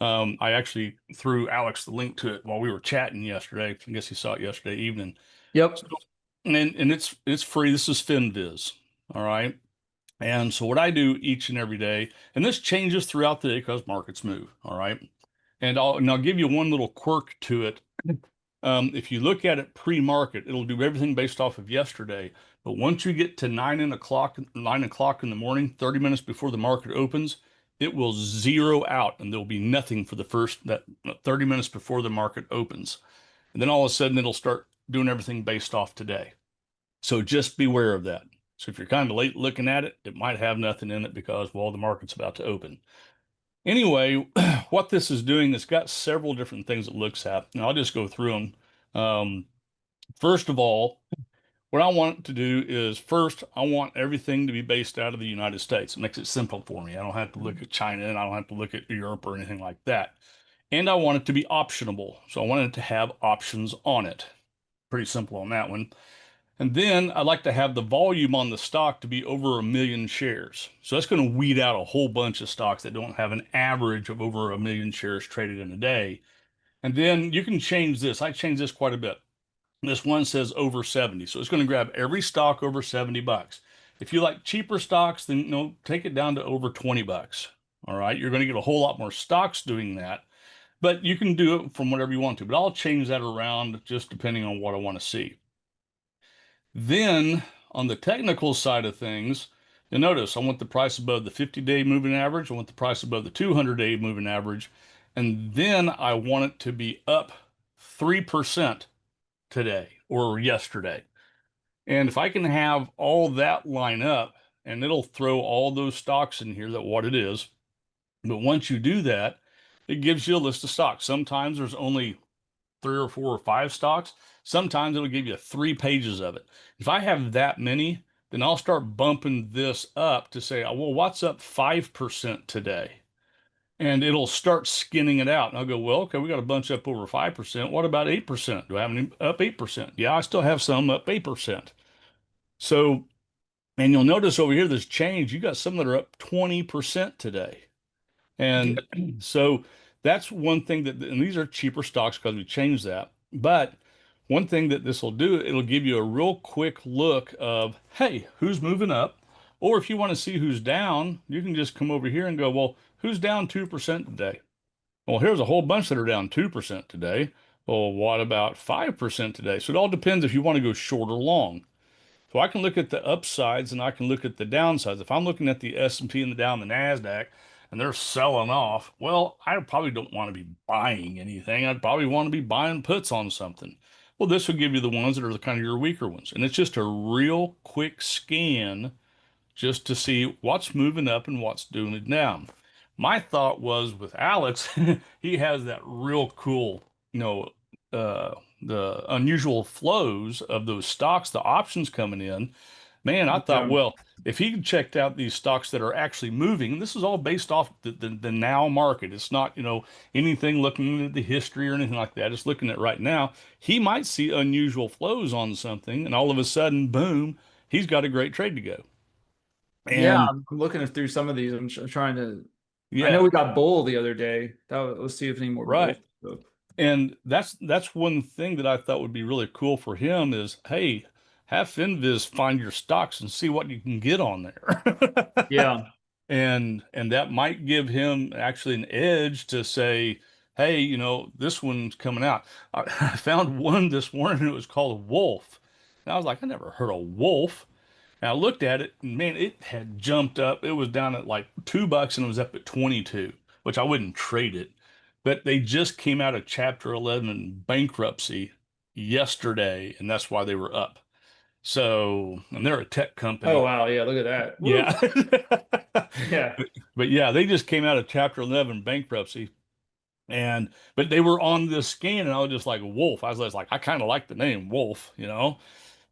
I actually threw Alex the link to it while we were chatting yesterday. I guess he saw it yesterday evening. Yep. So, and it's free. This is Finviz. All right. And so what I do each and every day, and this changes throughout the day because markets move. All right. And I'll give you one little quirk to it. If you look at it pre-market, it'll do everything based off of yesterday. But once you get to 9 o'clock in the morning, 30 minutes before the market opens, it will zero out and there'll be nothing for the first that 30 minutes before the market opens. And then all of a sudden it'll start doing everything based off today. So just beware of that. So if you're kind of late looking at it, it might have nothing in it because, well, the market's about to open. Anyway, what this is doing, it's got several different things it looks at. And I'll just go through them. First of all, what I want to do is first, I want everything to be based out of the United States. It makes it simple for me. I don't have to look at China and I don't have to look at Europe or anything like that. And I want it to be optionable. So I want it to have options on it. Pretty simple on that one. And then I'd like to have the volume on the stock to be over 1 million shares. So that's going to weed out a whole bunch of stocks that don't have an average of over 1 million shares traded in a day. And then you can change this. I change this quite a bit. This one says over 70. So it's going to grab every stock over $70. If you like cheaper stocks, then take it down to over $20. All right. You're going to get a whole lot more stocks doing that, but you can do it from whatever you want to. But I'll change that around just depending on what I want to see. Then on the technical side of things, you'll notice I want the price above the 50-day moving average. I want the price above the 200-day moving average. And then I want it to be up 3% today or yesterday. And if I can have all that line up, and it'll throw all those stocks in here that what it is. But once you do that, it gives you a list of stocks. Sometimes there's only 3 or 4 or 5 stocks. Sometimes it'll give you 3 pages of it. If I have that many, then I'll start bumping this up to say, well, what's up 5% today? And it'll start skinning it out. And I'll go, well, okay, we got a bunch up over 5%. What about 8%? Do I have any up 8%? Yeah, I still have some up 8%. So, and you'll notice over here, this change, you got some that are up 20% today. And so that's one thing and these are cheaper stocks because we changed that. But one thing that this will do, it'll give you a real quick look of, hey, who's moving up? Or if you want to see who's down, you can just come over here and go, well, who's down 2% today? Well, here's a whole bunch that are down 2% today. Well, what about 5% today? So it all depends if you want to go short or long. So I can look at the upsides and I can look at the downsides. If I'm looking at the S&P and the Dow and the NASDAQ and they're selling off, well, I probably don't want to be buying anything. I'd probably want to be buying puts on something. Well, this will give you the ones that are the kind of your weaker ones. And it's just a real quick scan just to see what's moving up and what's doing it down. My thought was with Alex, he has that real cool, the unusual flows of those stocks, the options coming in. Man, I thought, Yeah. well, if he checked out these stocks that are actually moving, and this is all based off the now market. It's not, anything looking at the history or anything like that. It's looking at right now. He might see unusual flows on something, and all of a sudden, boom, he's got a great trade to go. Yeah, And I'm looking through some of these. I'm trying to. I know yeah, we got bull the other day. Let's see if any more right. bull. And that's one thing that I thought would be really cool for him is, hey, have Finviz find your stocks and see what you can get on there. Yeah. And that might give him actually an edge to say, hey, this one's coming out. I found one this morning, it was called Wolf. And I was like, I never heard of Wolf. And I looked at it, and man, it had jumped up. It was down at like $2 and it was up at 22, which I wouldn't trade it. But they just came out of Chapter 11 bankruptcy yesterday, and that's why they were up. So, and they're a tech Oh company. wow, yeah, look at that. Woo. Yeah. Yeah. But yeah, they just came out of Chapter 11 bankruptcy, but they were on this scan, and I was just like Wolf. I was just like, I kind of like the name Wolf, you know.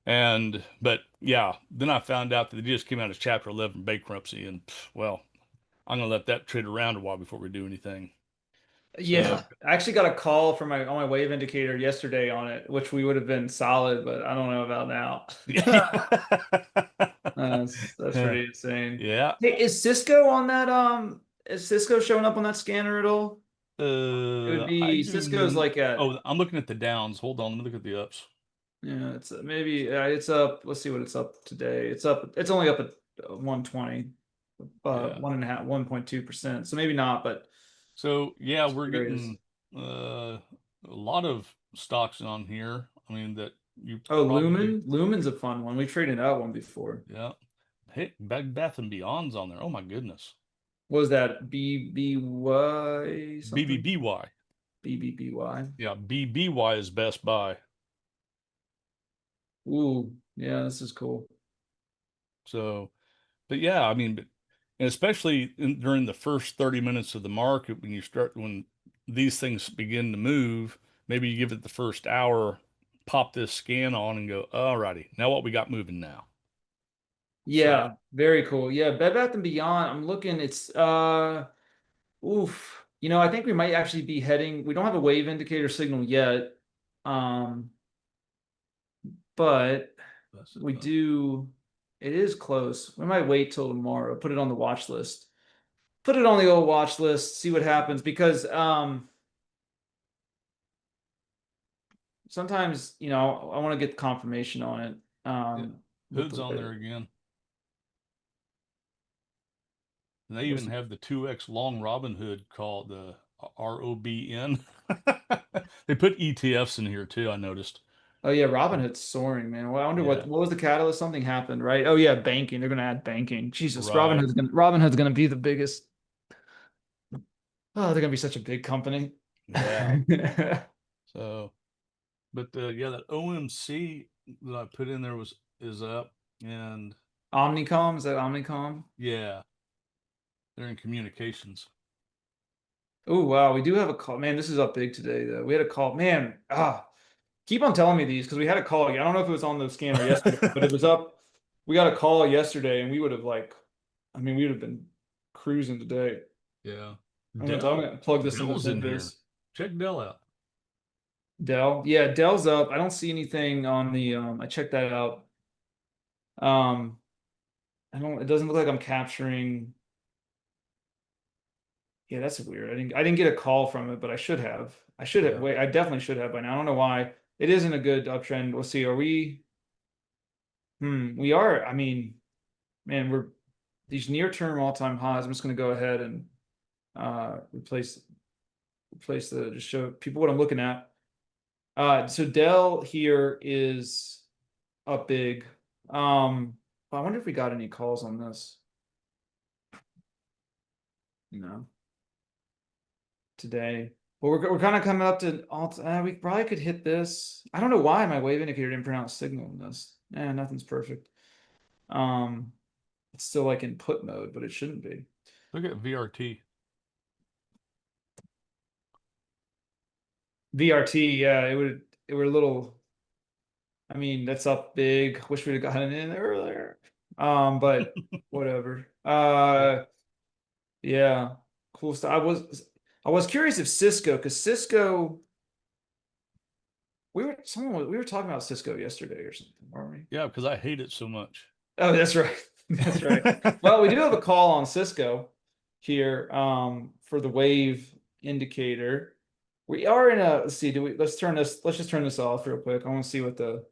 But yeah, then I found out that they just came out of Chapter 11 bankruptcy, and well, I'm gonna let that trade around a while before we do anything. So Yeah, I actually got a call from my on my wave indicator yesterday on it, which we would have been solid, but I don't know about now. That's pretty insane. yeah. Hey, is Cisco on that? Is Cisco showing up on that scanner at all? It would I be Cisco's do. like at Oh, I'm looking at the downs. Hold on, let me look at the ups. yeah, it's maybe it's up. Let's see what it's up today. It's up. It's only up at 120, Yeah. 1.2%. So maybe not, but So yeah, just we're curious. getting a lot of stocks on here. I mean that you Oh, probably, Lumen's a fun one. We traded out one before. yeah. Hey, Bed Bath and Beyond's on there. Oh my goodness. What was that? BBY something? BBBY. BBBY. Yeah, BBY is Best Buy. Ooh, yeah, this is cool. So, but yeah, I mean, and especially during the first 30 minutes of the market, when these things begin to move, maybe you give it the first hour, pop this scan on and go, all righty, now what we got moving now. So, Yeah, very cool. Yeah, Bed Bath and Beyond. I'm looking. It's oof. I think we might actually be heading. We don't have a wave indicator signal yet. Um, but that's we do. It is close. We might wait till tomorrow. Put it on the watch list. Put it on the old watch list. See what happens because sometimes I want to get confirmation on it. yeah, With Hood's the on way. there again. And they even Was- have the 2X long Robin Hood called the ROBN. They put ETFs in here too, I noticed. Oh yeah, Robinhood's soaring, man. Well, I wonder what Yeah, what was the catalyst? Something happened, right? Oh yeah, banking. They're gonna add banking. Jesus, right. Robinhood's gonna be the biggest. Oh, they're gonna be such a big company. Yeah. So, but yeah, that OMC that I put in there is up, and Omnicom, is that Omnicom? yeah, they're in communications. Oh wow, we do have a call. Man, this is up big today though. We had a call. Man, keep on telling me these because we had a call. I don't know if it was on the scanner yesterday, but it was up. We got a call yesterday, and we would have we would have been cruising today. Yeah. I'm gonna plug this into Dell's in here. Finviz. Check Dell out. Dell. Yeah, Dell's up. I don't see anything on the I checked that out. Um it doesn't look like I'm capturing. Yeah, that's weird. I didn't get a call from it, but I should have. Yeah. Wait, I definitely should have by now. I don't know why. It isn't a good uptrend. We'll see. Are we we are. Man, we're these near-term all-time highs. I'm just gonna go ahead and replace the just show people what I'm looking at. So Dell here is up big. I wonder if we got any calls on this. No, today. Well, we're kind of coming up to all. We probably could hit this. I don't know why my wave indicator didn't pronounce signal in this. Nothing's perfect. Um, it's still like in put mode, but it shouldn't be. Look at VRT. VRT, yeah, it were a little. That's up big. Wish we'd have gotten in earlier. But whatever. Yeah. Yeah, cool stuff. I was curious if Cisco, because Cisco, we were talking about Cisco yesterday or something, weren't we? Yeah, because I hate it so much. Oh, that's right. That's right. Well, we do have a call on Cisco here for the wave indicator. We are in a let's see, let's just turn this off real quick. I want to see what the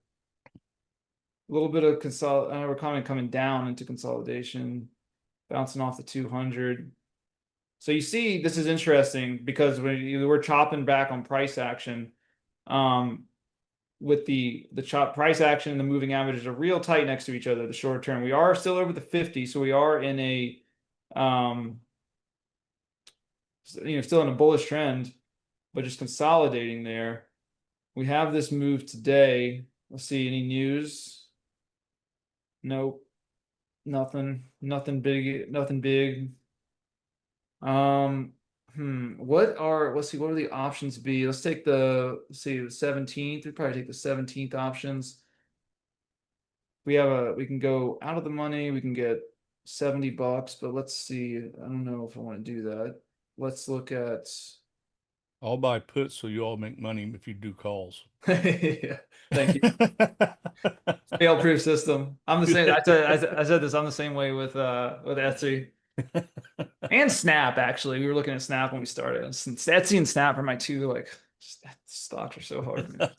little bit of we're coming down into consolidation, bouncing off the 200. So you see, this is interesting because we're chopping back on price action. With the chop price action and the moving averages are real tight next to each other, the short term. We are still over the 50, so we are in a still in a bullish trend, but just consolidating there. We have this move today. Let's see, any news? Nope. Nothing big, nothing big. Let's see, what are the options be? Let's take let's see, the 17th. We'd probably take the 17th options. We can go out of the money, we can get $70, but let's see. I don't know if I want to do that. Let's look at I'll buy puts so you all make money if you do calls. yeah, thank you. Fail-proof system. I'm the same. I said this. I'm the same way with Etsy and Snap. Actually, we were looking at Snap when we started. Etsy and Snap are my two stocks are so hard. Man.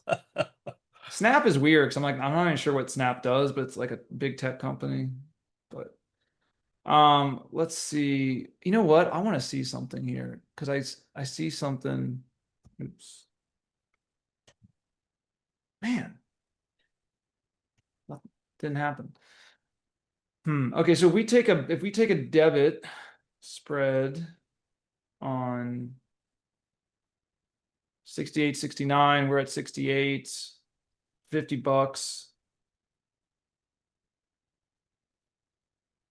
Snap is weird because I'm not even sure what Snap does, but it's like a big tech company. But let's see. You know what? I want to see something here because I see something. Oops. Man. Nothing didn't happen. Okay, so if we take a debit spread on 68, 69, we're at 68, $50.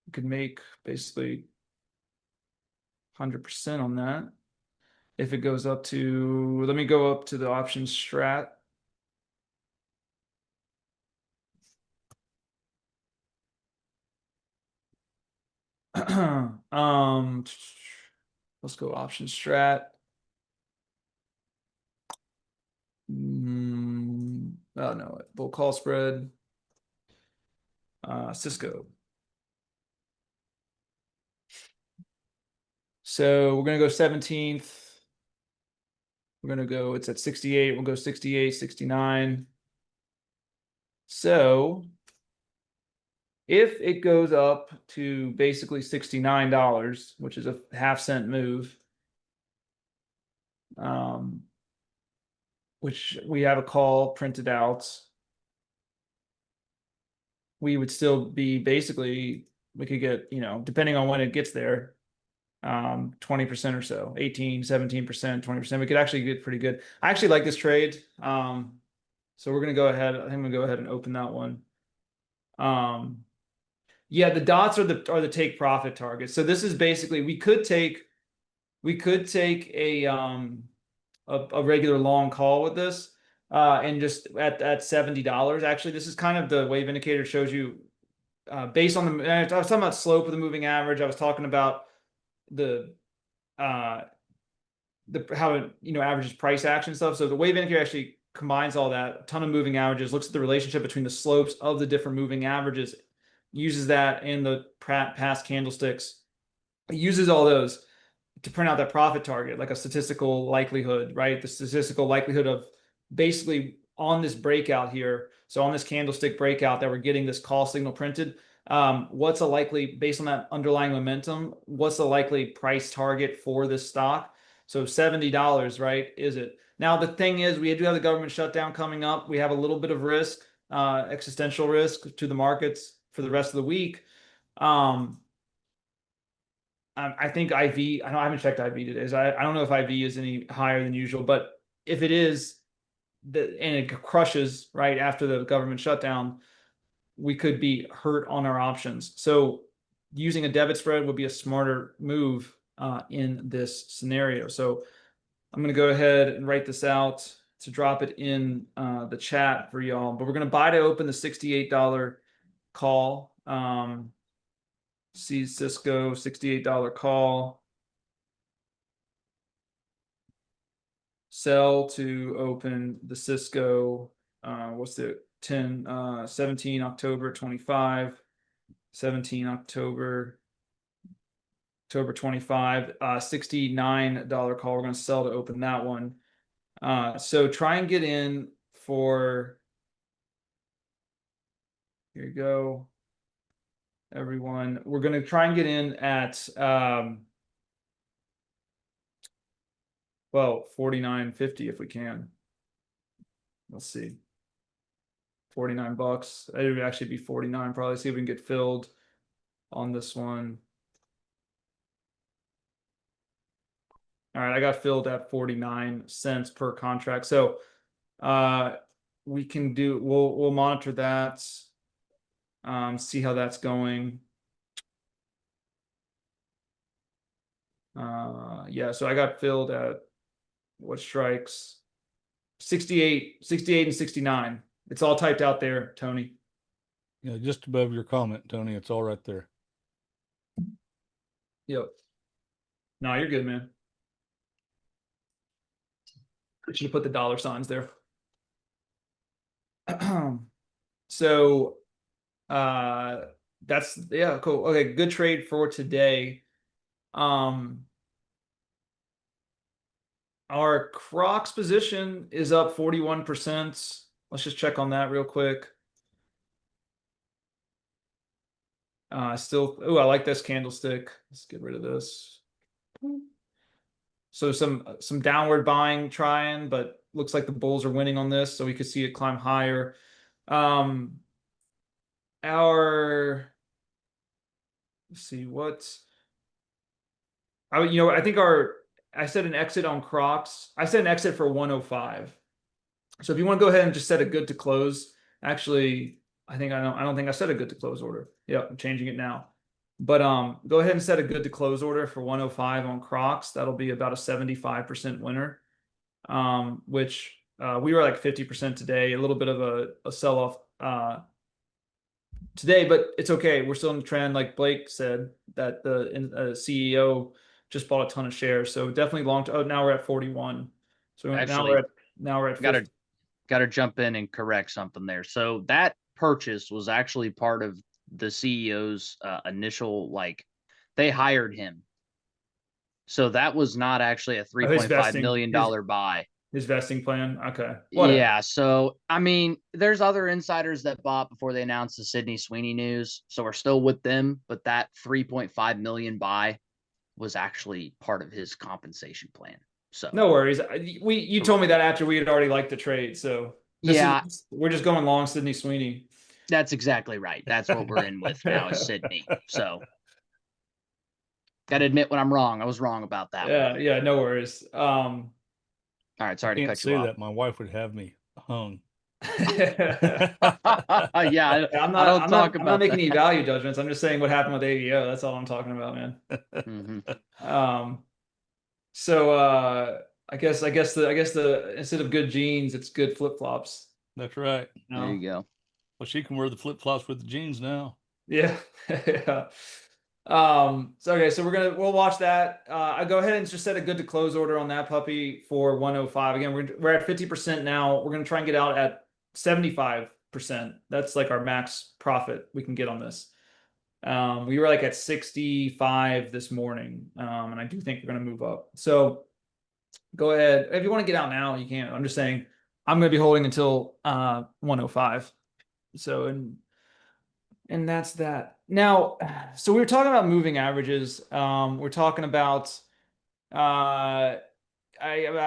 We could make basically 100% on that. If it goes up to, let me go up to the options strat. Let's go option strat. Oh no, bull call spread. Cisco. So we're gonna go 17th. We're gonna go, it's at 68, we'll go 68, 69. So if it goes up to basically $69, which is a half-cent move, which we have a call printed out, we would still be basically, we could get, depending on when it gets there, 20% or so, 18, 17%, 20%. We could actually get pretty good. I actually like this trade. So we're gonna go ahead. I think I'm gonna go ahead and open that one. Yeah, the dots are the take profit targets. So this is basically we could take a regular long call with this and just at $70. Actually, this is kind of the wave indicator shows you based on I was talking about slope of the moving average. I was talking about the how it averages price action stuff. So the wave indicator actually combines all that, a ton of moving averages, looks at the relationship between the slopes of the different moving averages, uses that in the past candlesticks, it uses all those to print out that profit target, like a statistical likelihood, right? The statistical likelihood of basically on this breakout here. So on this candlestick breakout that we're getting this call signal printed, what's a likely, based on that underlying momentum, what's the likely price target for this stock? So $70, right? Is it? Now, the thing is, we do have the government shutdown coming up. We have a little bit of risk, existential risk to the markets for the rest of the week. I think IV, I haven't checked IV today. I don't know if IV is any higher than usual, but if it is, and it crushes right after the government shutdown, we could be hurt on our options. So using a debit spread would be a smarter move in this scenario. So I'm going to go ahead and write this out to drop it in the chat for y'all. But we're going to buy to open the $68 call. See Cisco $68 call. Sell to open the Cisco. What's the 17 October 25, 17 October 25, $69 call. We're going to sell to open that one. So try and get in for, here you go, everyone. We're going to try and get in at, well, $49.50 if we can. Let's see. $49. It would actually be 49 probably. See if we can get filled on this one. All right, I got filled at 49 cents per contract. So we can do, we'll monitor that, see how that's going. Yeah, so I got filled at what strikes 68, 68 and 69. It's all typed out there, Tony. Yeah, just above your comment, Tony. It's all right there. Yep. No, you're good, man. I should have put the dollar signs there. So that's yeah, cool. Okay, good trade for today. Our CROX position is up 41%. Let's just check on that real quick. Still, oh, I like this candlestick. Let's get rid of this. So some downward buying trying, but looks like the bulls are winning on this, so we could see it climb higher. Let's see I think I said an exit on CROX. I said an exit for 105. So if you want to go ahead and just set a good to close, actually, I don't think I set a good to close order. Yep, I'm changing it now. But go ahead and set a good to close order for 105 on CROX. That'll be about a 75% winner. Which we were like 50% today, a little bit of a sell-off today, but it's okay. We're still in the trend, like Blake said, that the CEO just bought a ton of shares. So definitely long. Oh, now we're at 41. So Actually, now we're at 50. Gotta jump in and correct something there. So that purchase was actually part of the CEO's initial, like, they hired him. So that was not actually a $3.5 million buy. His vesting plan. Okay. Whatever. Yeah. So, I mean, there's other insiders that bought before they announced the Sydney Sweeney news. So we're still with them, but that 3.5 million buy was actually part of his compensation plan. So no worries. You told me that after we had already liked the trade. So we're just going long Sydney Sweeney. That's exactly right. That's what we're in with now is Sydney. So gotta admit when I'm wrong. I was wrong about that one. Yeah, no worries. All right, sorry to cut you off. That my wife would have me hung. Yeah, I'm not making any value judgments. I'm just saying what happened with AVO. That's all I'm talking about, man. Mm-hmm. So I guess the instead of good jeans, it's good flip flops. That's right. You know? There you go. Well, she can wear the flip flops with the jeans now. Yeah. Yeah. So okay, so we'll watch that. I go ahead and just set a good to close order on that puppy for 105. Again, we're at 50% now. We're gonna try and get out at 75%. That's like our max profit we can get on this. We were like at 65 this morning, and I do think we're gonna move up. So go ahead. If you want to get out now, you can. I'm just saying I'm gonna be holding until 105. So and that's that. Now, so we were talking about moving averages. We're talking about I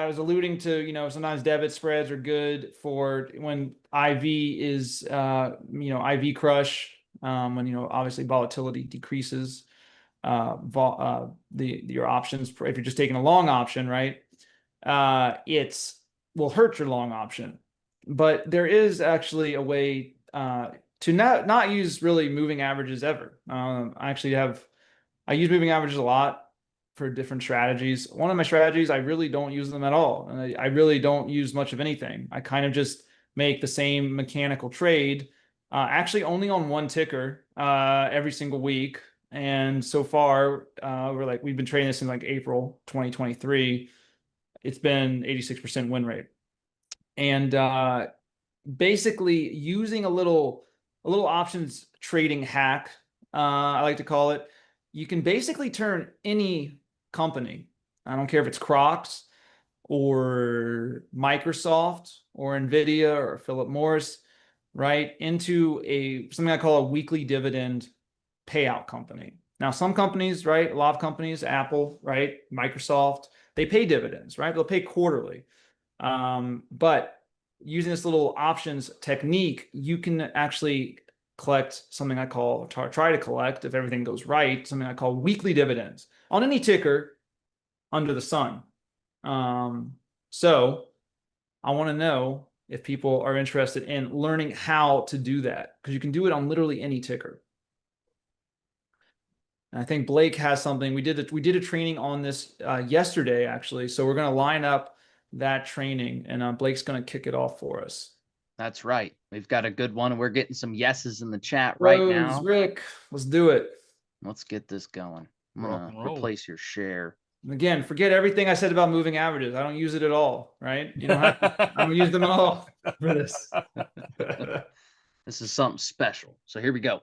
was alluding to, sometimes debit spreads are good for when IV is IV crush, when obviously volatility decreases your options. If you're just taking a long option, right? It will hurt your long option. But there is actually a way to not use really moving averages ever. I use moving averages a lot for different strategies. One of my strategies, I really don't use them at all. And I really don't use much of anything. I kind of just make the same mechanical trade, actually only on one ticker every single week. And so far, we've been trading this in like April 2023. It's been 86% win rate. And basically using a little options trading hack, I like to call it. You can basically turn any company, I don't care if it's CROX or Microsoft or Nvidia or Philip Morris, right, into something I call a weekly dividend payout company. Now, some companies, right, a lot of companies, Apple, right, Microsoft, they pay dividends, right? They'll pay quarterly. But using this little options technique, you can actually collect something I call, try to collect, if everything goes right, something I call weekly dividends on any ticker under the sun. So I want to know if people are interested in learning how to do that, because you can do it on literally any ticker. And I think Blake has something. We did a training on this yesterday, actually. So we're going to line up that training, and Blake's going to kick it off for us. That's right. We've got a good one, and we're getting some yeses in the chat Rose, right now. Rick, let's do it. Let's get this going. I'm Rock gonna and roll. replace your share. And again, forget everything I said about moving averages. I don't use it at all, right? You don't have to, I don't use them at all for this. This is something special. So here we go.